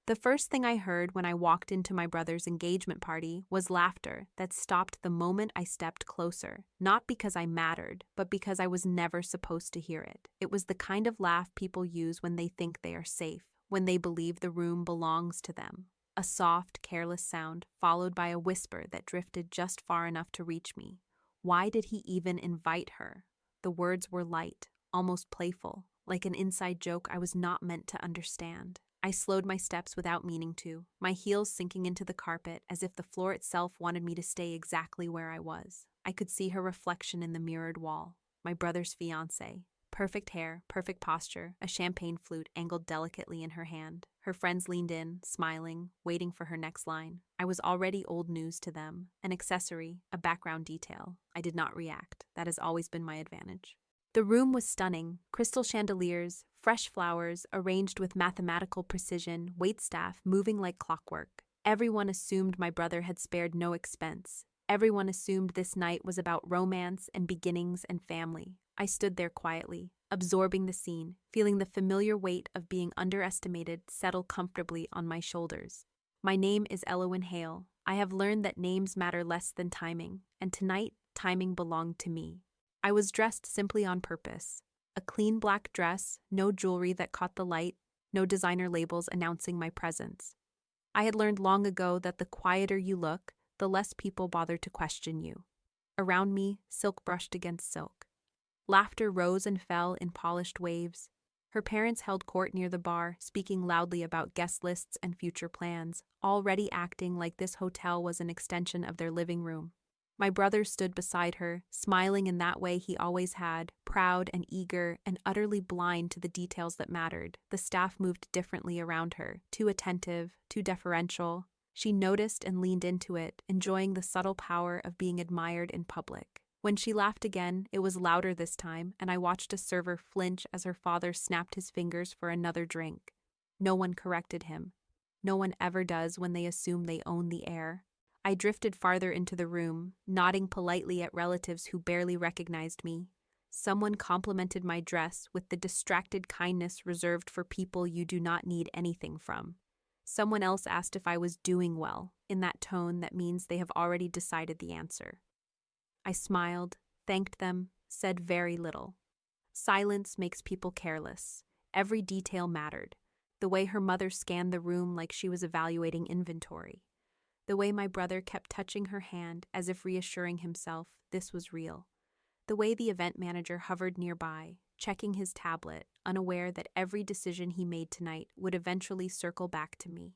The first thing I heard when I walked into my brother's engagement party was laughter that stopped the moment I stepped closer, not because I mattered, but because I was never supposed to hear it. It was the kind of laugh people use when they think they are safe, when they believe the room belongs to them. A soft, careless sound, followed by a whisper that drifted just far enough to reach me. Why did he even invite her? The words were light, almost playful, like an inside joke I was not meant to understand. I slowed my steps without meaning to, my heels sinking into the carpet as if the floor itself wanted me to stay exactly where I was. I could see her reflection in the mirrored wall, my brother's fiancée. Perfect hair, perfect posture, a champagne flute angled delicately in her hand. Her friends leaned in, smiling, waiting for her next line. I was already old news to them, an accessory, a background detail. I did not react. That has always been my advantage. The room was stunning. Crystal chandeliers, fresh flowers, arranged with mathematical precision, waitstaff moving like clockwork. Everyone assumed my brother had spared no expense. Everyone assumed this night was about romance and beginnings and family. I stood there quietly, absorbing the scene, feeling the familiar weight of being underestimated settle comfortably on my shoulders. My name is Elowen Hale. I have learned that names matter less than timing, and tonight, timing belonged to me. I was dressed simply on purpose. A clean black dress, no jewelry that caught the light, no designer labels announcing my presence. I had learned long ago that the quieter you look, the less people bother to question you. Around me, silk brushed against silk. Laughter rose and fell in polished waves. Her parents held court near the bar, speaking loudly about guest lists and future plans, already acting like this hotel was an extension of their living room. My brother stood beside her, smiling in that way he always had, proud and eager and utterly blind to the details that mattered. The staff moved differently around her, too attentive, too deferential. She noticed and leaned into it, enjoying the subtle power of being admired in public. When she laughed again, it was louder this time, and I watched a server flinch as her father snapped his fingers for another drink. No one corrected him. No one ever does when they assume they own the air. I drifted farther into the room, nodding politely at relatives who barely recognized me. Someone complimented my dress with the distracted kindness reserved for people you do not need anything from. Someone else asked if I was doing well, in that tone that means they have already decided the answer. I smiled, thanked them, said very little. Silence makes people careless. Every detail mattered. The way her mother scanned the room like she was evaluating inventory. The way my brother kept touching her hand as if reassuring himself this was real. The way the event manager hovered nearby, checking his tablet, unaware that every decision he made tonight would eventually circle back to me.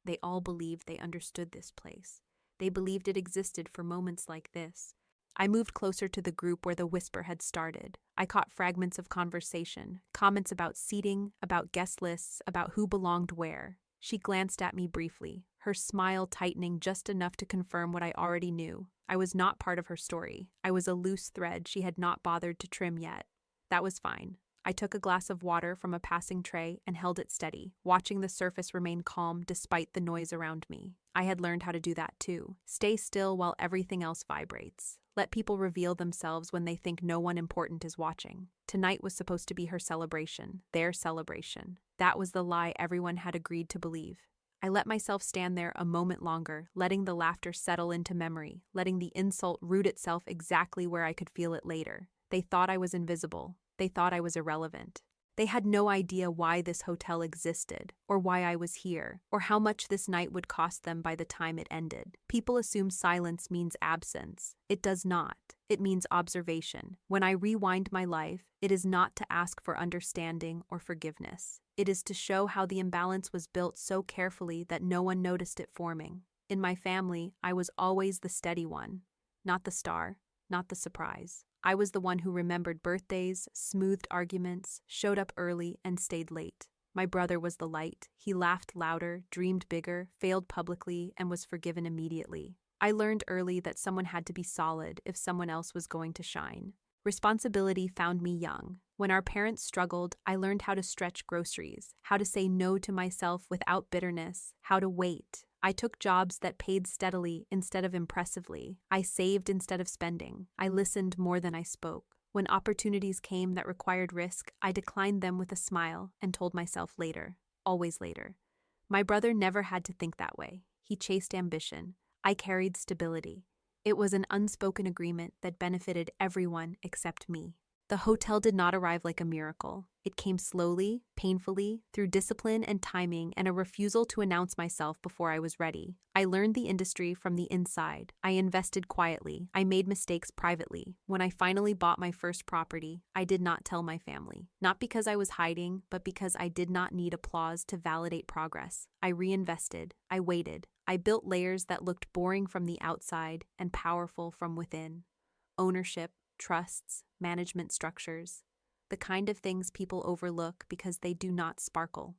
They all believed they understood this place. They believed it existed for moments like this. I moved closer to the group where the whisper had started. I caught fragments of conversation, comments about seating, about guest lists, about who belonged where. She glanced at me briefly, her smile tightening just enough to confirm what I already knew. I was not part of her story. I was a loose thread she had not bothered to trim yet. That was fine. I took a glass of water from a passing tray and held it steady, watching the surface remain calm despite the noise around me. I had learned how to do that too. Stay still while everything else vibrates. Let people reveal themselves when they think no one important is watching. Tonight was supposed to be her celebration, their celebration. That was the lie everyone had agreed to believe. I let myself stand there a moment longer, letting the laughter settle into memory, letting the insult root itself exactly where I could feel it later. They thought I was invisible. They thought I was irrelevant. They had no idea why this hotel existed, or why I was here, or how much this night would cost them by the time it ended. People assume silence means absence. It does not. It means observation. When I rewind my life, it is not to ask for understanding or forgiveness. It is to show how the imbalance was built so carefully that no one noticed it forming. In my family, I was always the steady one, not the star, not the surprise. I was the one who remembered birthdays, smoothed arguments, showed up early, and stayed late. My brother was the light. He laughed louder, dreamed bigger, failed publicly, and was forgiven immediately. I learned early that someone had to be solid if someone else was going to shine. Responsibility found me young. When our parents struggled, I learned how to stretch groceries, how to say no to myself without bitterness, how to wait. I took jobs that paid steadily instead of impressively. I saved instead of spending. I listened more than I spoke. When opportunities came that required risk, I declined them with a smile and told myself later, always later. My brother never had to think that way. He chased ambition. I carried stability. It was an unspoken agreement that benefited everyone except me. The hotel did not arrive like a miracle. It came slowly, painfully, through discipline and timing and a refusal to announce myself before I was ready. I learned the industry from the inside. I invested quietly. I made mistakes privately. When I finally bought my first property, I did not tell my family. Not because I was hiding, but because I did not need applause to validate progress. I reinvested. I waited. I built layers that looked boring from the outside and powerful from within. Ownership, trusts, management structures, the kind of things people overlook because they do not sparkle.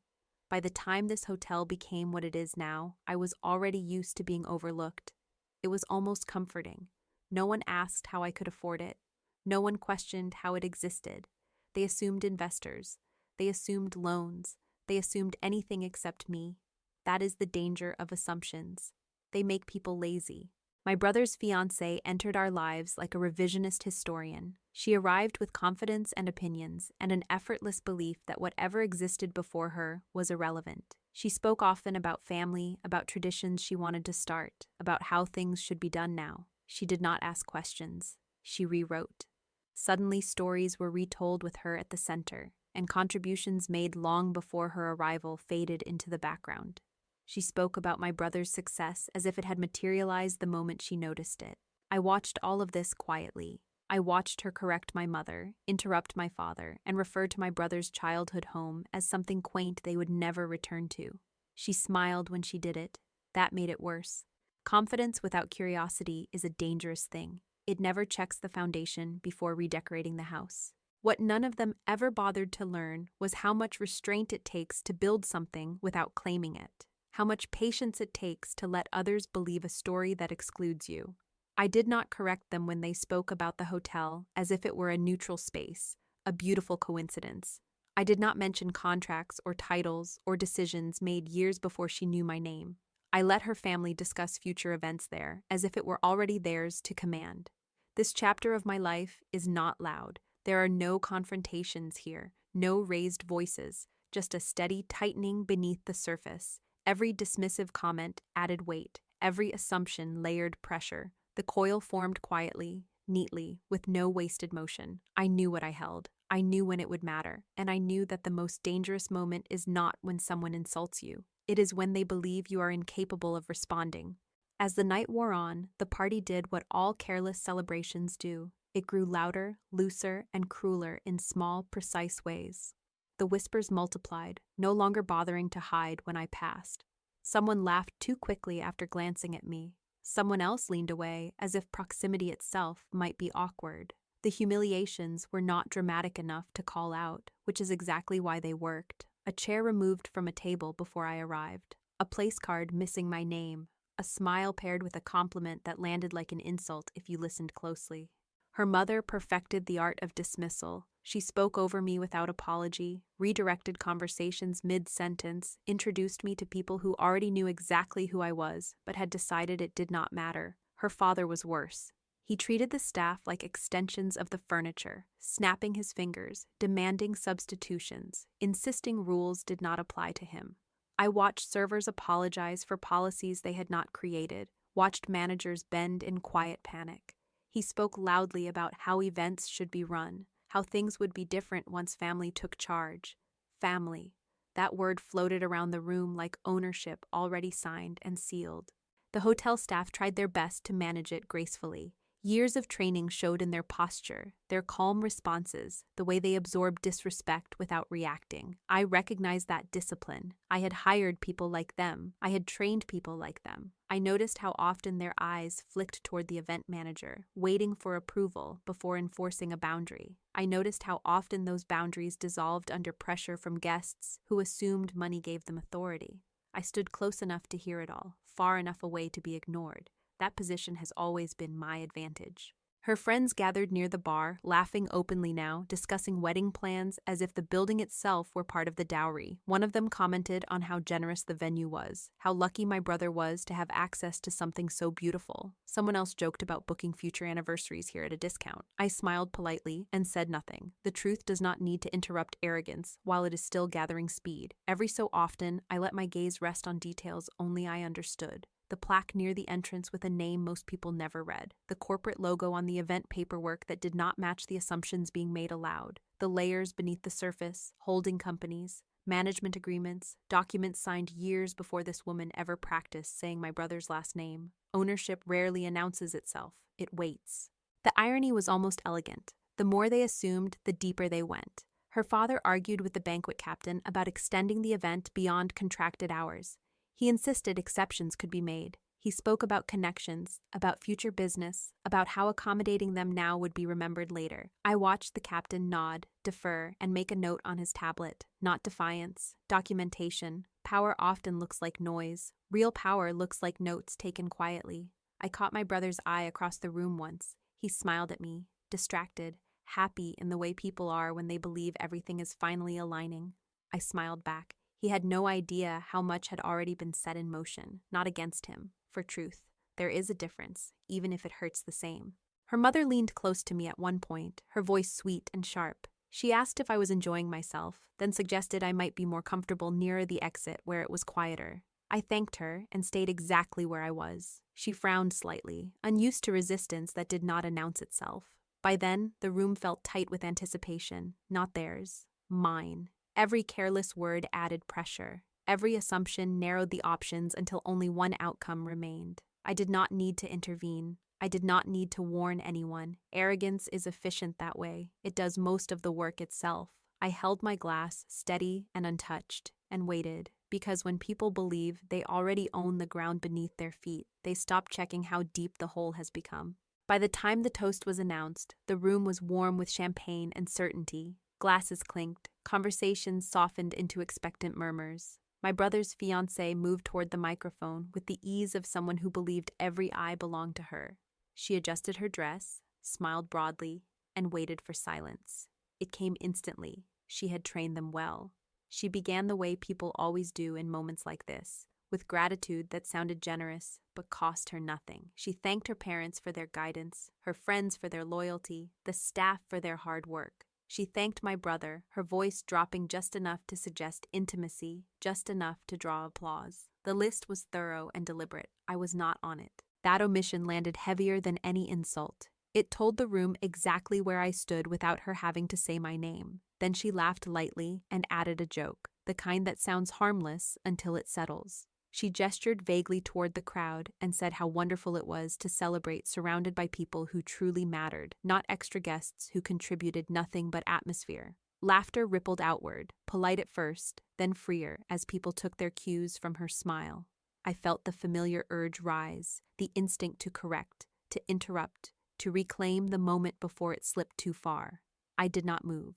By the time this hotel became what it is now, I was already used to being overlooked. It was almost comforting. No one asked how I could afford it. No one questioned how it existed. They assumed investors. They assumed loans. They assumed anything except me. That is the danger of assumptions. They make people lazy. My brother's fiancée entered our lives like a revisionist historian. She arrived with confidence and opinions, and an effortless belief that whatever existed before her was irrelevant. She spoke often about family, about traditions she wanted to start, about how things should be done now. She did not ask questions. She rewrote. Suddenly, stories were retold with her at the center, and contributions made long before her arrival faded into the background. She spoke about my brother's success as if it had materialized the moment she noticed it. I watched all of this quietly. I watched her correct my mother, interrupt my father, and refer to my brother's childhood home as something quaint they would never return to. She smiled when she did it. That made it worse. Confidence without curiosity is a dangerous thing. It never checks the foundation before redecorating the house. What none of them ever bothered to learn was how much restraint it takes to build something without claiming it. How much patience it takes to let others believe a story that excludes you. I did not correct them when they spoke about the hotel as if it were a neutral space, a beautiful coincidence. I did not mention contracts or titles or decisions made years before she knew my name. I let her family discuss future events there as if it were already theirs to command. This chapter of my life is not loud. There are no confrontations here, no raised voices, just a steady tightening beneath the surface. Every dismissive comment added weight, every assumption layered pressure. The coil formed quietly, neatly, with no wasted motion. I knew what I held. I knew when it would matter, and I knew that the most dangerous moment is not when someone insults you. It is when they believe you are incapable of responding. As the night wore on, the party did what all careless celebrations do. It grew louder, looser, and crueler in small, precise ways. The whispers multiplied, no longer bothering to hide when I passed. Someone laughed too quickly after glancing at me. Someone else leaned away, as if proximity itself might be awkward. The humiliations were not dramatic enough to call out, which is exactly why they worked. A chair removed from a table before I arrived. A place card missing my name. A smile paired with a compliment that landed like an insult if you listened closely. Her mother perfected the art of dismissal. She spoke over me without apology, redirected conversations mid-sentence, introduced me to people who already knew exactly who I was, but had decided it did not matter. Her father was worse. He treated the staff like extensions of the furniture, snapping his fingers, demanding substitutions, insisting rules did not apply to him. I watched servers apologize for policies they had not created, watched managers bend in quiet panic. He spoke loudly about how events should be run, how things would be different once family took charge. Family. That word floated around the room like ownership already signed and sealed. The hotel staff tried their best to manage it gracefully. Years of training showed in their posture, their calm responses, the way they absorbed disrespect without reacting. I recognized that discipline. I had hired people like them. I had trained people like them. I noticed how often their eyes flicked toward the event manager, waiting for approval before enforcing a boundary. I noticed how often those boundaries dissolved under pressure from guests who assumed money gave them authority. I stood close enough to hear it all, far enough away to be ignored. That position has always been my advantage. Her friends gathered near the bar, laughing openly now, discussing wedding plans as if the building itself were part of the dowry. One of them commented on how generous the venue was, how lucky my brother was to have access to something so beautiful. Someone else joked about booking future anniversaries here at a discount. I smiled politely and said nothing. The truth does not need to interrupt arrogance while it is still gathering speed. Every so often, I let my gaze rest on details only I understood. The plaque near the entrance with a name most people never read, the corporate logo on the event paperwork that did not match the assumptions being made aloud, the layers beneath the surface, holding companies, management agreements, documents signed years before this woman ever practiced saying my brother's last name. Ownership rarely announces itself, it waits. The irony was almost elegant. The more they assumed, the deeper they went. Her father argued with the banquet captain about extending the event beyond contracted hours. He insisted exceptions could be made. He spoke about connections, about future business, about how accommodating them now would be remembered later. I watched the captain nod, defer, and make a note on his tablet. Not defiance, documentation. Power often looks like noise. Real power looks like notes taken quietly. I caught my brother's eye across the room once. He smiled at me, distracted, happy in the way people are when they believe everything is finally aligning. I smiled back. He had no idea how much had already been set in motion, not against him, for truth. There is a difference, even if it hurts the same. Her mother leaned close to me at one point, her voice sweet and sharp. She asked if I was enjoying myself, then suggested I might be more comfortable nearer the exit where it was quieter. I thanked her and stayed exactly where I was. She frowned slightly, unused to resistance that did not announce itself. By then, the room felt tight with anticipation, not theirs, mine. Every careless word added pressure. Every assumption narrowed the options until only one outcome remained. I did not need to intervene. I did not need to warn anyone. Arrogance is efficient that way. It does most of the work itself. I held my glass, steady and untouched, and waited, because when people believe they already own the ground beneath their feet, they stop checking how deep the hole has become. By the time the toast was announced, the room was warm with champagne and certainty. Glasses clinked. Conversations softened into expectant murmurs. My brother's fiancée moved toward the microphone with the ease of someone who believed every eye belonged to her. She adjusted her dress, smiled broadly, and waited for silence. It came instantly. She had trained them well. She began the way people always do in moments like this, with gratitude that sounded generous but cost her nothing. She thanked her parents for their guidance, her friends for their loyalty, the staff for their hard work. She thanked my brother, her voice dropping just enough to suggest intimacy, just enough to draw applause. The list was thorough and deliberate. I was not on it. That omission landed heavier than any insult. It told the room exactly where I stood without her having to say my name. Then she laughed lightly and added a joke, the kind that sounds harmless until it settles. She gestured vaguely toward the crowd and said how wonderful it was to celebrate surrounded by people who truly mattered, not extra guests who contributed nothing but atmosphere. Laughter rippled outward, polite at first, then freer as people took their cues from her smile. I felt the familiar urge rise, the instinct to correct, to interrupt, to reclaim the moment before it slipped too far. I did not move.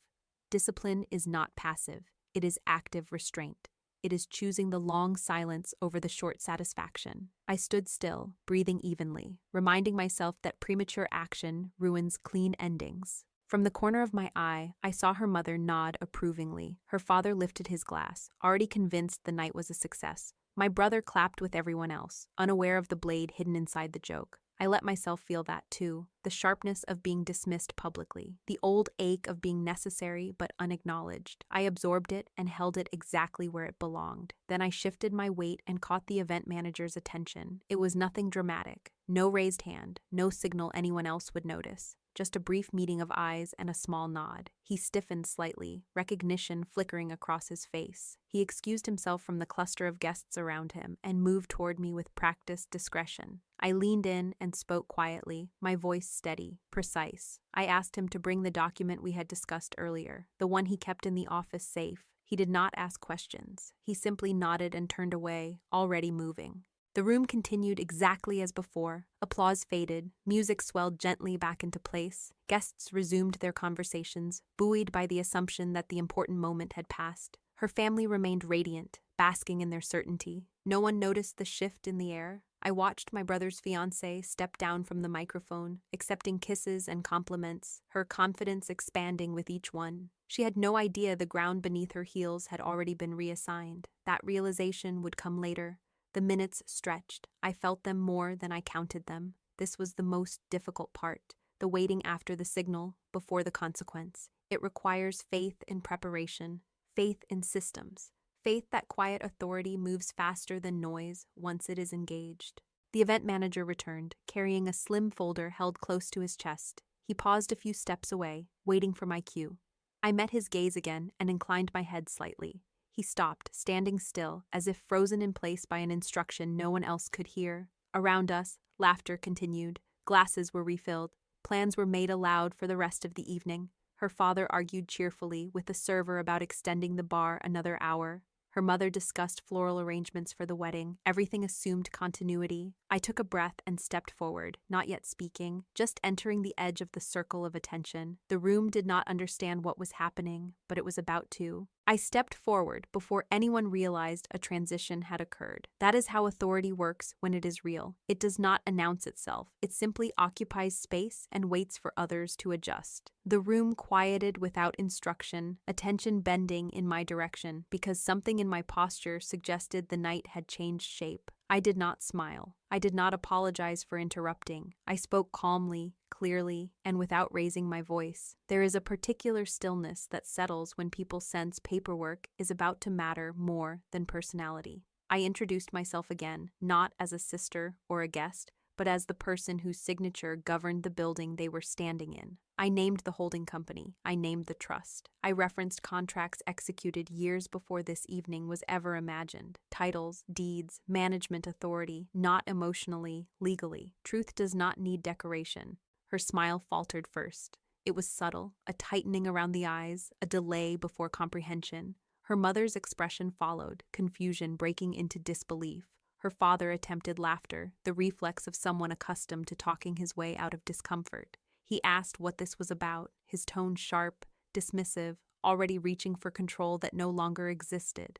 Discipline is not passive, it is active restraint. It is choosing the long silence over the short satisfaction. I stood still, breathing evenly, reminding myself that premature action ruins clean endings. From the corner of my eye, I saw her mother nod approvingly. Her father lifted his glass, already convinced the night was a success. My brother clapped with everyone else, unaware of the blade hidden inside the joke. I let myself feel that too, the sharpness of being dismissed publicly, the old ache of being necessary but unacknowledged. I absorbed it and held it exactly where it belonged. Then I shifted my weight and caught the event manager's attention. It was nothing dramatic, no raised hand, no signal anyone else would notice. Just a brief meeting of eyes and a small nod. He stiffened slightly, recognition flickering across his face. He excused himself from the cluster of guests around him and moved toward me with practiced discretion. I leaned in and spoke quietly, my voice steady, precise. I asked him to bring the document we had discussed earlier, the one he kept in the office safe. He did not ask questions. He simply nodded and turned away, already moving. The room continued exactly as before. Applause faded, music swelled gently back into place. Guests resumed their conversations, buoyed by the assumption that the important moment had passed. Her family remained radiant, basking in their certainty. No one noticed the shift in the air, I watched my brother's fiancée step down from the microphone, accepting kisses and compliments, her confidence expanding with each one. She had no idea the ground beneath her heels had already been reassigned. That realization would come later. The minutes stretched. I felt them more than I counted them. This was the most difficult part, the waiting after the signal, before the consequence. It requires faith in preparation, faith in systems, faith that quiet authority moves faster than noise once it is engaged. The event manager returned, carrying a slim folder held close to his chest. He paused a few steps away, waiting for my cue. I met his gaze again and inclined my head slightly. He stopped, standing still, as if frozen in place by an instruction no one else could hear. Around us, laughter continued. Glasses were refilled. Plans were made aloud for the rest of the evening. Her father argued cheerfully with the server about extending the bar another hour. Her mother discussed floral arrangements for the wedding. Everything assumed continuity. I took a breath and stepped forward, not yet speaking, just entering the edge of the circle of attention. The room did not understand what was happening, but it was about to. I stepped forward before anyone realized a transition had occurred. That is how authority works when it is real. It does not announce itself. It simply occupies space and waits for others to adjust. The room quieted without instruction, attention bending in my direction because something in my posture suggested the night had changed shape. I did not smile. I did not apologize for interrupting. I spoke calmly, clearly, and without raising my voice. There is a particular stillness that settles when people sense paperwork is about to matter more than personality. I introduced myself again, not as a sister or a guest, but as the person whose signature governed the building they were standing in. I named the holding company. I named the trust. I referenced contracts executed years before this evening was ever imagined. Titles, deeds, management authority, not emotionally, legally. Truth does not need decoration. Her smile faltered first. It was subtle, a tightening around the eyes, a delay before comprehension. Her mother's expression followed, confusion breaking into disbelief. Her father attempted laughter, the reflex of someone accustomed to talking his way out of discomfort. He asked what this was about, his tone sharp, dismissive, already reaching for control that no longer existed.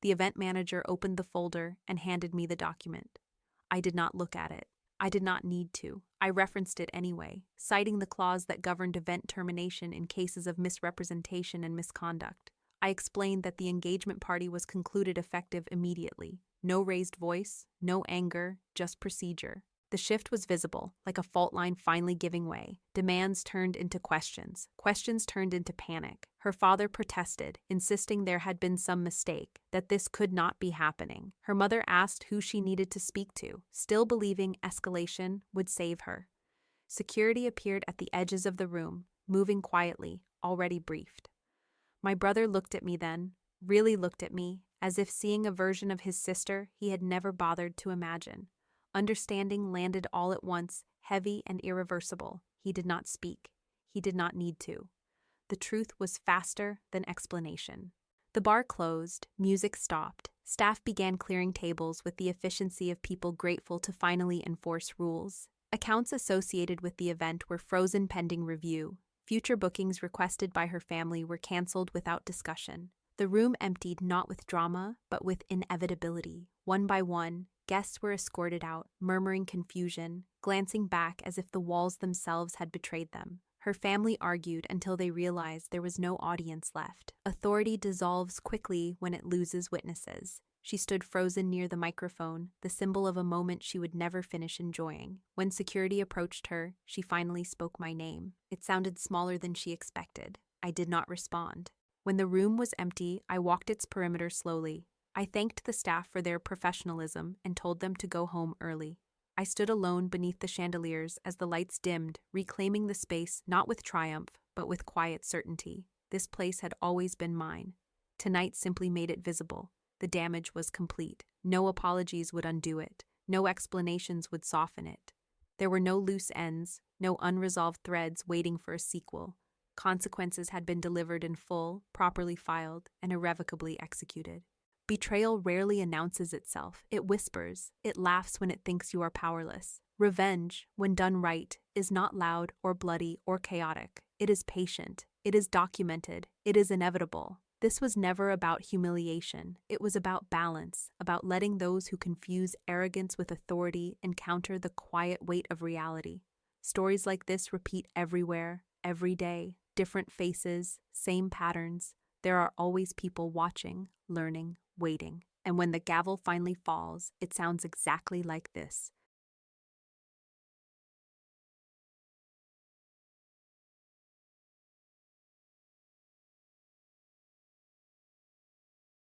The event manager opened the folder and handed me the document. I did not look at it. I did not need to. I referenced it anyway, citing the clause that governed event termination in cases of misrepresentation and misconduct. I explained that the engagement party was concluded effective immediately. No raised voice, no anger, just procedure. The shift was visible, like a fault line finally giving way. Demands turned into questions. Questions turned into panic. Her father protested, insisting there had been some mistake, that this could not be happening. Her mother asked who she needed to speak to, still believing escalation would save her. Security appeared at the edges of the room, moving quietly, already briefed. My brother looked at me then, really looked at me, as if seeing a version of his sister he had never bothered to imagine. Understanding landed all at once, heavy and irreversible. He did not speak. He did not need to. The truth was faster than explanation. The bar closed, music stopped. Staff began clearing tables with the efficiency of people grateful to finally enforce rules. Accounts associated with the event were frozen pending review. Future bookings requested by her family were canceled without discussion. The room emptied not with drama, but with inevitability. One by one, guests were escorted out, murmuring confusion, glancing back as if the walls themselves had betrayed them. Her family argued until they realized there was no audience left. Authority dissolves quickly when it loses witnesses. She stood frozen near the microphone, the symbol of a moment she would never finish enjoying. When security approached her, she finally spoke my name. It sounded smaller than she expected. I did not respond. When the room was empty, I walked its perimeter slowly. I thanked the staff for their professionalism and told them to go home early. I stood alone beneath the chandeliers as the lights dimmed, reclaiming the space not with triumph, but with quiet certainty. This place had always been mine. Tonight simply made it visible. The damage was complete. No apologies would undo it. No explanations would soften it. There were no loose ends, no unresolved threads waiting for a sequel. Consequences had been delivered in full, properly filed, and irrevocably executed. Betrayal rarely announces itself. It whispers. It laughs when it thinks you are powerless. Revenge, when done right, is not loud or bloody or chaotic. It is patient. It is documented. It is inevitable. This was never about humiliation. It was about balance, about letting those who confuse arrogance with authority encounter the quiet weight of reality. Stories like this repeat everywhere, every day, different faces, same patterns. There are always people watching, learning, waiting. And when the gavel finally falls, it sounds exactly like this.